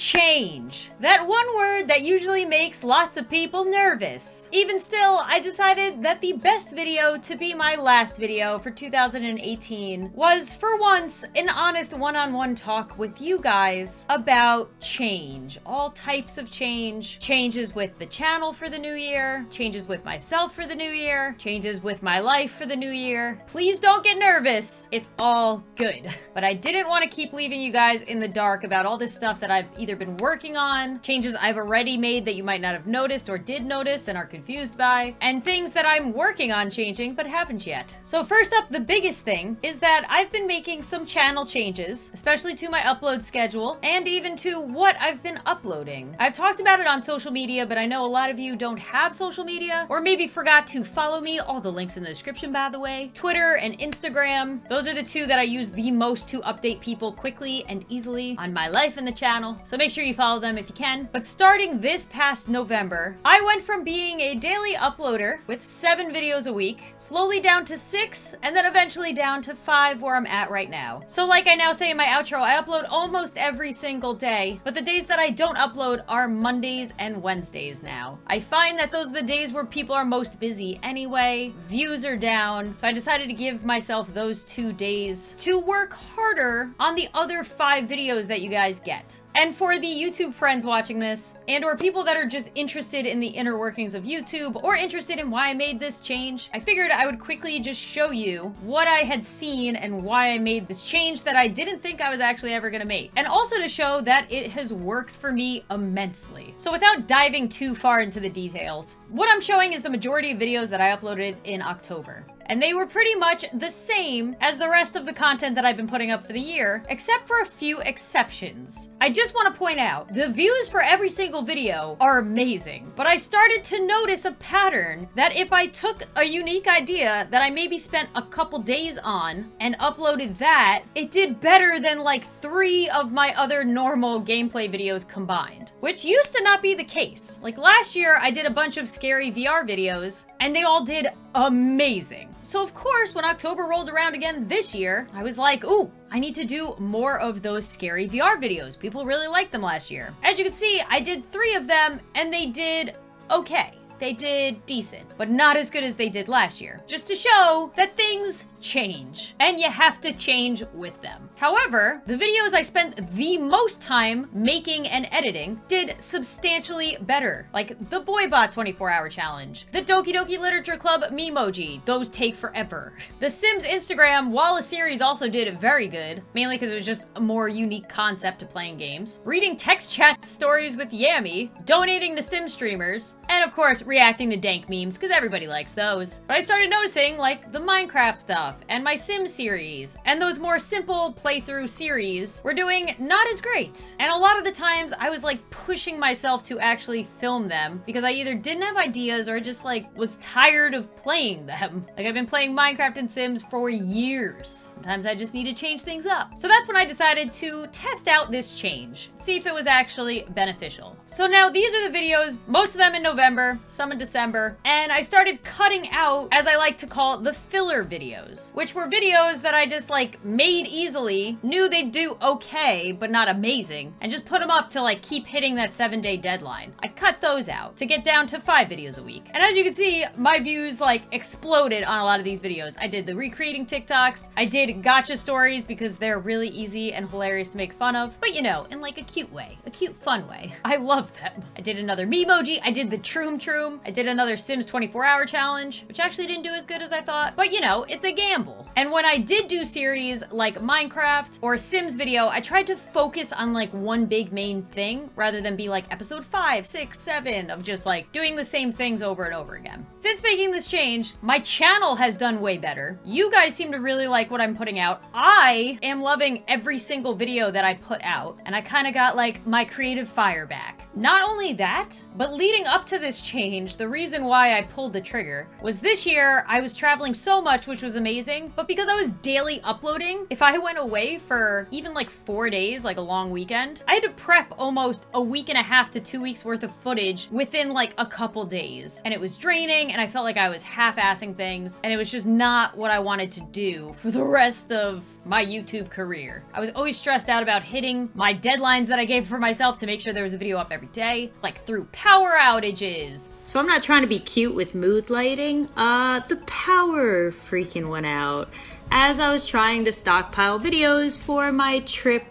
Change. That one word that usually makes lots of people nervous. Even still, I decided that the best video to be my last video for 2018 was, for once, an honest one-on-one talk with you guys about change. All types of change. Changes with the channel for the new year. Changes with myself for the new year. Changes with my life for the new year. Please don't get nervous. It's all good. But I didn't want to keep leaving you guys in the dark about all this stuff that I've either been working on, changes I've already made that you might not have noticed or did notice and are confused by, and things that I'm working on changing but haven't yet. So first up, the biggest thing is that I've been making some channel changes, especially to my upload schedule and even to what I've been uploading. I've talked about it on social media, but I know a lot of you don't have social media or maybe forgot to follow me. All the links in the description, by the way. Twitter and Instagram. Those are the two that I use the most to update people quickly and easily on my life and the channel. So make sure you follow them if you can. But starting this past November, I went from being a daily uploader with 7 videos a week, slowly down to 6, and then eventually down to 5 where I'm at right now. So like I now say in my outro, I upload almost every single day, but the days that I don't upload are Mondays and Wednesdays now. I find that those are the days where people are most busy anyway, views are down, so I decided to give myself those 2 days to work harder on the other 5 videos that you guys get. And for the YouTube friends watching this, and or people that are just interested in the inner workings of YouTube, or interested in why I made this change, I figured I would quickly just show you what I had seen and why I made this change that I didn't think I was actually ever gonna make. And also to show that it has worked for me immensely. So without diving too far into the details, what I'm showing is the majority of videos that I uploaded in October. And they were pretty much the same as the rest of the content that I've been putting up for the year, except for a few exceptions. I just want to point out, the views for every single video are amazing, but I started to notice a pattern that if I took a unique idea that I maybe spent a couple days on and uploaded that, it did better than like 3 of my other normal gameplay videos combined, which used to not be the case. Like last year, I did a bunch of scary VR videos and they all did amazing. So of course, when October rolled around again this year, I was like, ooh, I need to do more of those scary VR videos. People really liked them last year. As you can see, I did 3 of them and they did okay. They did decent, but not as good as they did last year. Just to show that things change, and you have to change with them. However, the videos I spent the most time making and editing did substantially better. Like the Boybot 24-hour challenge, the Doki Doki Literature Club Memoji, those take forever. The Sims Instagram, while a series, also did very good, mainly because it was just a more unique concept to playing games. Reading text chat stories with Yami, donating to Sim streamers, and of course, reacting to dank memes, because everybody likes those. But I started noticing, like, the Minecraft stuff, and my Sim series, and those more simple playthrough series were doing not as great. And a lot of the times, I was, like, pushing myself to actually film them, because I either didn't have ideas, or just, like, was tired of playing them. Like, I've been playing Minecraft and Sims for years. Sometimes I just need to change things up. So that's when I decided to test out this change, see if it was actually beneficial. So now, these are the videos, most of them in November, some in December, and I started cutting out, as I like to call, the filler videos, which were videos that I just like made easily, knew they'd do okay, but not amazing, and just put them up to like keep hitting that 7-day deadline. I cut those out to get down to 5 videos a week. And as you can see, my views like exploded on a lot of these videos. I did the recreating TikToks, I did gotcha stories because they're really easy and hilarious to make fun of, but you know, in like a cute way, a cute fun way. I love them. I did another Memoji, I did the Troom Troom, I did another Sims 24-hour challenge, which actually didn't do as good as I thought, but you know, it's a gamble. And when I did do series like Minecraft or a Sims video, I tried to focus on like one big main thing rather than be like episode 5, 6, 7 of just like doing the same things over and over again. Since making this change, my channel has done way better. You guys seem to really like what I'm putting out. I am loving every single video that I put out, and I kind of got like my creative fire back. Not only that, but leading up to this change, the reason why I pulled the trigger was this year I was traveling so much, which was amazing, but because I was daily uploading, if I went away for even like 4 days, like a long weekend, I had to prep almost a week and a half to 2 weeks worth of footage within like a couple days. And it was draining, and I felt like I was half-assing things, and it was just not what I wanted to do for the rest of my YouTube career. I was always stressed out about hitting my deadlines that I gave for myself to make sure there was a video up every day, like through power outages. So I'm not trying to be cute with mood lighting. The power freaking went out as I was trying to stockpile videos for my trip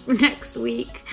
next week.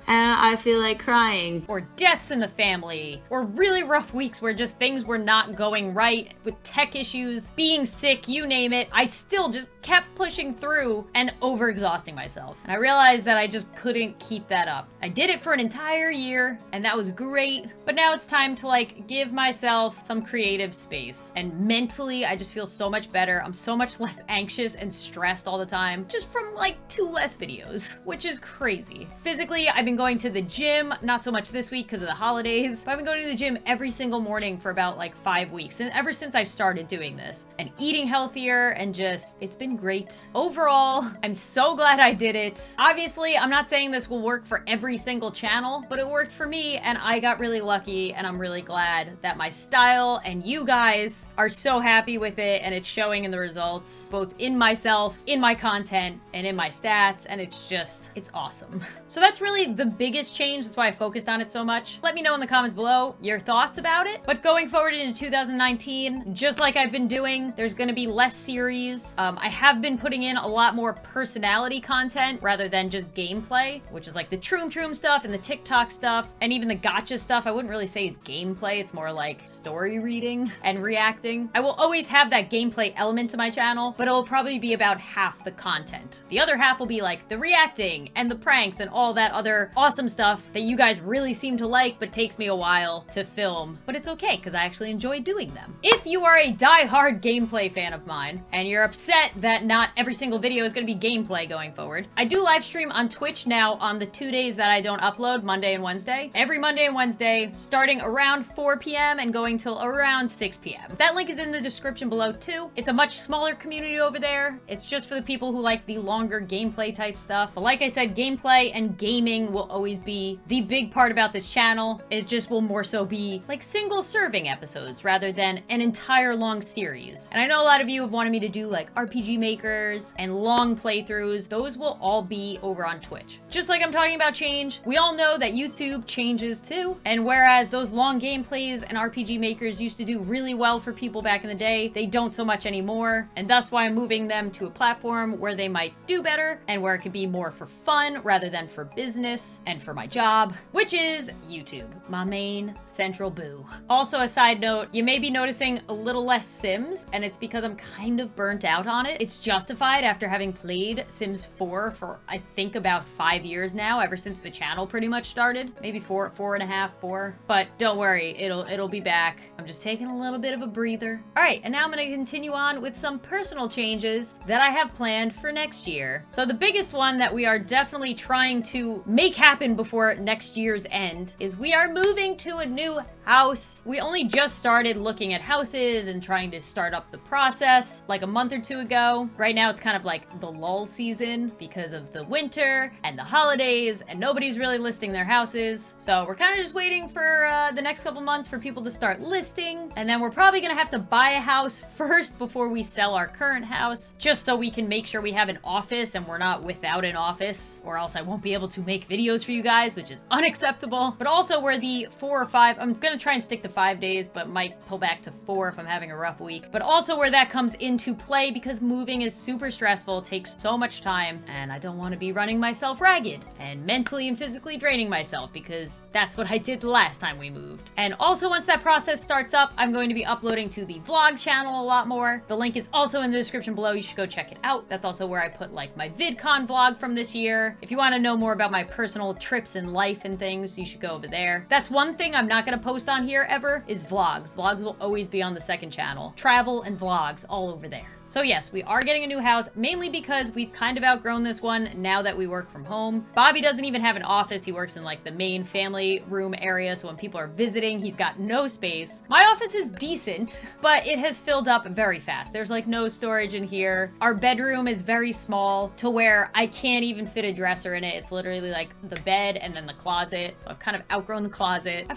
And I feel like crying. Or deaths in the family. Or really rough weeks where just things were not going right with tech issues, being sick, you name it. I still just kept pushing through and overexhausting myself. And I realized that I just couldn't keep that up. I did it for an entire year and that was great. But now it's time to like give myself some creative space. And mentally, I just feel so much better. I'm so much less anxious and stressed all the time just from like 2 less videos, which is crazy. Physically, I've been going to the gym, not so much this week because of the holidays, but I've been going to the gym every single morning for about like 5 weeks, and ever since I started doing this, and eating healthier, and just, it's been great. Overall, I'm so glad I did it. Obviously, I'm not saying this will work for every single channel, but it worked for me, and I got really lucky, and I'm really glad that my style and you guys are so happy with it, and it's showing in the results, both in myself, in my content, and in my stats, and it's awesome. So that's really the biggest change. That's why I focused on it so much. Let me know in the comments below your thoughts about it. But going forward into 2019, just like I've been doing, there's going to be less series. I have been putting in a lot more personality content rather than just gameplay, which is like the Troom stuff and the TikTok stuff, and even the gotcha stuff. I wouldn't really say is gameplay. It's more like story reading and reacting. I will always have that gameplay element to my channel, but it will probably be about half the content. The other half will be like the reacting and the pranks and all that other awesome stuff that you guys really seem to like, but takes me a while to film. But it's okay, because I actually enjoy doing them. If you are a die-hard gameplay fan of mine, and you're upset that not every single video is going to be gameplay going forward, I do live stream on Twitch now on the 2 days that I don't upload, Monday and Wednesday. Every Monday and Wednesday, starting around 4 p.m. and going till around 6 p.m. That link is in the description below too. It's a much smaller community over there. It's just for the people who like the longer gameplay type stuff. But like I said, gameplay and gaming will always be the big part about this channel. It just will more so be like single serving episodes rather than an entire long series. And I know a lot of you have wanted me to do like RPG makers and long playthroughs. Those will all be over on Twitch. Just like I'm talking about change, we all know that YouTube changes too. And whereas those long gameplays and RPG makers used to do really well for people back in the day, they don't so much anymore. And that's why I'm moving them to a platform where they might do better and where it could be more for fun rather than for business and for my job, which is YouTube, my main central boo. Also, a side note, you may be noticing a little less Sims, and it's because I'm kind of burnt out on it. It's justified after having played Sims 4 for I think about 5 years now, ever since the channel pretty much started. Maybe 4.5. But don't worry, it'll be back. I'm just taking a little bit of a breather. All right, and now I'm gonna continue on with some personal changes that I have planned for next year. So the biggest one that we are definitely trying to make happen before next year's end is we are moving to a new house. We only just started looking at houses and trying to start up the process like a month or 2 ago. Right now it's kind of like the lull season because of the winter and the holidays, and nobody's really listing their houses. So we're kind of just waiting for the next couple months for people to start listing, and then we're probably gonna have to buy a house first before we sell our current house, just so we can make sure we have an office and we're not without an office, or else I won't be able to make videos for you guys, which is unacceptable. But also where the 4 or 5, I'm gonna try and stick to 5 days, but might pull back to 4 if I'm having a rough week. But also where that comes into play, because moving is super stressful, takes so much time, and I don't want to be running myself ragged and mentally and physically draining myself, because that's what I did the last time we moved. And also once that process starts up, I'm going to be uploading to the vlog channel a lot more. The link is also in the description below. You should go check it out. That's also where I put like my VidCon vlog from this year. If you want to know more about my personal trips in life and things, you should go over there. That's one thing I'm not going to post on here ever, is vlogs. Vlogs will always be on the second channel. Travel and vlogs all over there. So yes, we are getting a new house, mainly because we've kind of outgrown this one now that we work from home. Bobby doesn't even have an office. He works in like the main family room area, so when people are visiting, he's got no space. My office is decent, but it has filled up very fast. There's like no storage in here. Our bedroom is very small to where I can't even fit a dresser in it. It's literally like the bed and then the closet. So I've kind of outgrown the closet.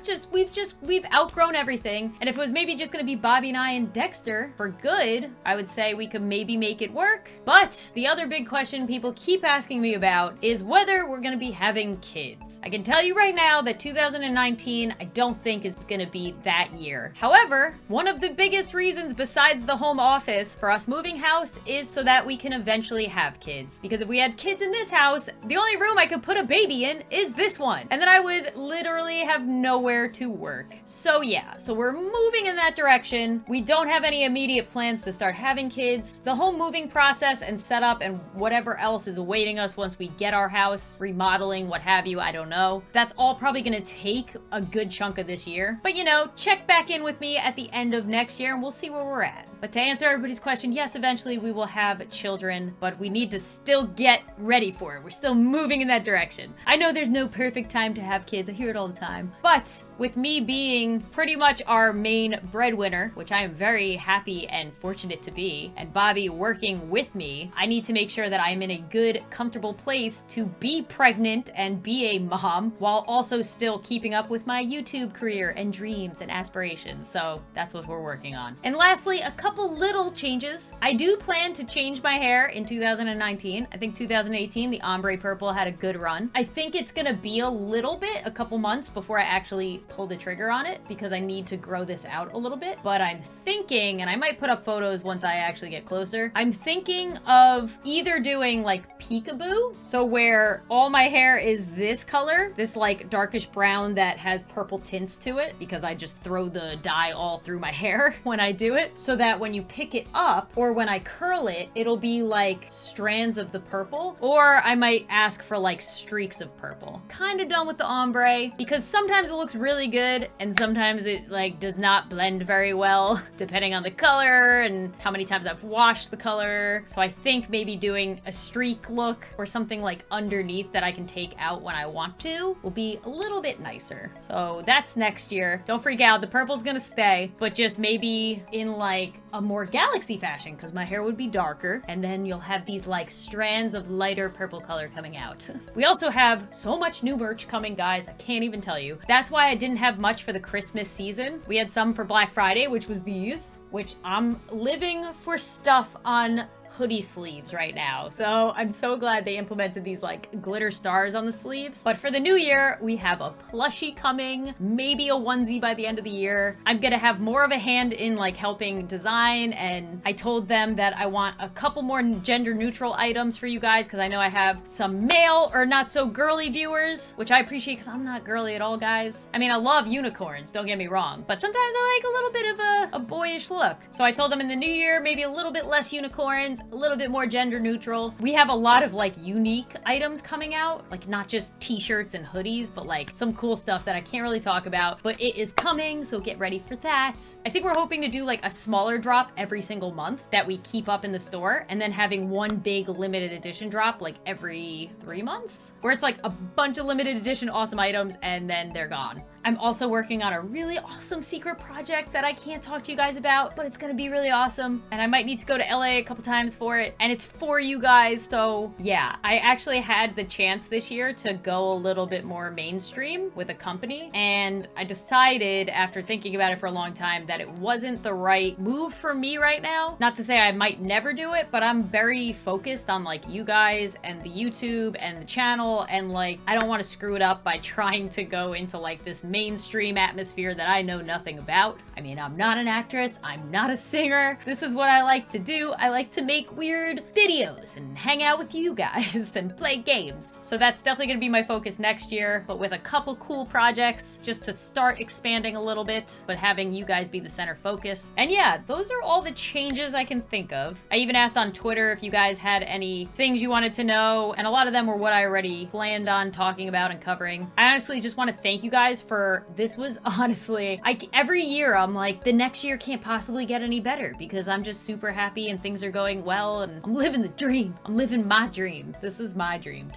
We've outgrown everything. And if it was maybe just gonna be Bobby and I and Dexter for good, I would say we could maybe make it work. But the other big question people keep asking me about is whether we're gonna be having kids. I can tell you right now that 2019, I don't think is gonna be that year. However, one of the biggest reasons besides the home office for us moving house is so that we can eventually have kids. Because if we had kids in this house, the only room I could put a baby in is this one. And then I would literally have nowhere to work. So yeah, so we're moving in that direction. We don't have any immediate plans to start having kids. The whole moving process and setup and whatever else is awaiting us once we get our house, remodeling, what have you, I don't know. That's all probably gonna take a good chunk of this year. But you know, check back in with me at the end of next year and we'll see where we're at. But to answer everybody's question, yes, eventually we will have children, but we need to still get ready for it. We're still moving in that direction. I know there's no perfect time to have kids. I hear it all the time. But with me being pretty much our main breadwinner, which I am very happy and fortunate to be, and Bobby working with me, I need to make sure that I'm in a good, comfortable place to be pregnant and be a mom while also still keeping up with my YouTube career and dreams and aspirations. So that's what we're working on. And lastly, a couple little changes. I do plan to change my hair in 2019. I think 2018, the ombre purple had a good run. I think it's gonna be a couple months before I actually pull the trigger on it because I need to grow this out a little bit. But I'm thinking, and I might put up photos once I actually get closer, I'm thinking of either doing like peekaboo, so where all my hair is this color, this like darkish brown that has purple tints to it because I just throw the dye all through my hair when I do it, so that when you pick it up or when I curl it, it'll be like strands of the purple, or I might ask for like streaks of purple. Kind of done with the ombre because sometimes it looks really good and sometimes it like does not blend very well depending on the color and how many times I've washed the color. So I think maybe doing a streak look or something like underneath that I can take out when I want to will be a little bit nicer. So that's next year. Don't freak out, the purple's gonna stay, but just maybe in like a more galaxy fashion because my hair would be darker and then you'll have these like strands of lighter purple color coming out. We also have so much new merch coming, guys, I can't even tell you. That's why I didn't have much for the Christmas season. We had some for Black Friday, which was these, which I'm living for stuff on hoodie sleeves right now. So I'm so glad they implemented these like glitter stars on the sleeves. But for the new year, we have a plushie coming, maybe a onesie by the end of the year. I'm gonna have more of a hand in like helping design, and I told them that I want a couple more gender neutral items for you guys because I know I have some male or not so girly viewers, which I appreciate because I'm not girly at all, guys. I mean, I love unicorns, don't get me wrong, but sometimes I like a little bit of a boyish look. So I told them in the new year, maybe a little bit less unicorns, a little bit more gender neutral. We have a lot of like unique items coming out, like not just t-shirts and hoodies, but like some cool stuff that I can't really talk about, but it is coming, so get ready for that. I think we're hoping to do like a smaller drop every single month that we keep up in the store, and then having one big limited edition drop like every 3 months, where it's like a bunch of limited edition awesome items and then they're gone. I'm also working on a really awesome secret project that I can't talk to you guys about, but it's gonna be really awesome. And I might need to go to LA a couple times for it. And it's for you guys, so yeah. I actually had the chance this year to go a little bit more mainstream with a company. And I decided after thinking about it for a long time that it wasn't the right move for me right now. Not to say I might never do it, but I'm very focused on like you guys and the YouTube and the channel. And like, I don't want to screw it up by trying to go into like this mainstream atmosphere that I know nothing about. I mean, I'm not an actress, I'm not a singer. This is what I like to do. I like to make weird videos and hang out with you guys and play games. So that's definitely gonna be my focus next year, but with a couple cool projects just to start expanding a little bit, but having you guys be the center focus. And yeah, those are all the changes I can think of. I even asked on Twitter if you guys had any things you wanted to know, and a lot of them were what I already planned on talking about and covering. I honestly just want to thank you guys for However, this was honestly, every year I'm like, the next year can't possibly get any better because I'm just super happy and things are going well and I'm living the dream. I'm living my dream. This is my dream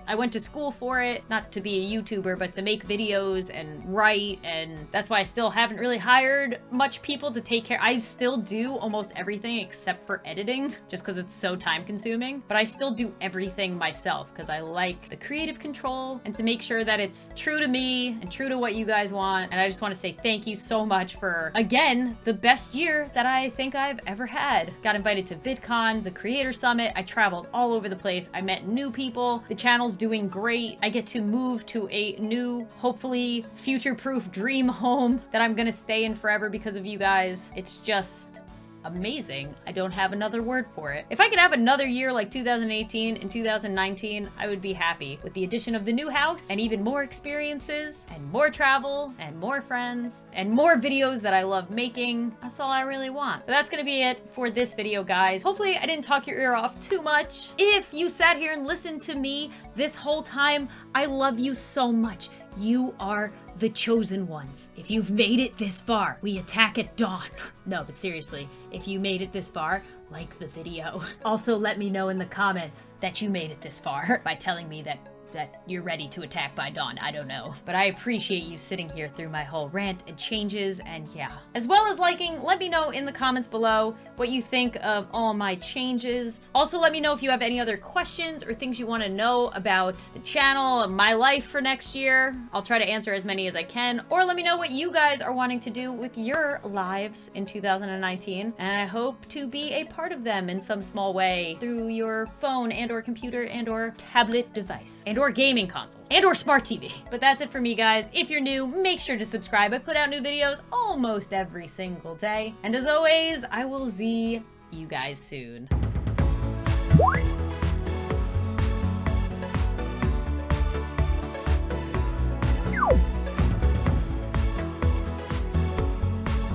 I went to school for it, not to be a YouTuber, but to make videos and write, and that's why I still haven't really hired much people to take care. I still do almost everything except for editing, just because it's so time consuming, but I still do everything myself because I like the creative control and to make sure that it's true to me and true to what you guys want. And I just want to say thank you so much for, again, the best year that I think I've ever had. Got invited to VidCon, the Creator Summit. I traveled all over the place. I met new people. The channel's doing great. I get to move to a new, hopefully future-proof dream home that I'm gonna stay in forever because of you guys. It's just amazing. I don't have another word for it. If I could have another year like 2018 and 2019, I would be happy with the addition of the new house and even more experiences and more travel and more friends and more videos that I love making. That's all I really want. But that's gonna be it for this video, guys. Hopefully I didn't talk your ear off too much. If you sat here and listened to me this whole time, I love you so much. You are the chosen ones. If you've made it this far, we attack at dawn. No, but seriously, if you made it this far, like the video. Also, let me know in the comments that you made it this far by telling me that you're ready to attack by dawn. I don't know. But I appreciate you sitting here through my whole rant and changes, and yeah. As well as liking, let me know in the comments below what you think of all my changes. Also, let me know if you have any other questions or things you want to know about the channel, my life for next year. I'll try to answer as many as I can. Or let me know what you guys are wanting to do with your lives in 2019. And I hope to be a part of them in some small way through your phone and or computer and or tablet device. And or gaming console, and or smart TV. But that's it for me, guys. If you're new, make sure to subscribe. I put out new videos almost every single day. And as always, I will see you guys soon.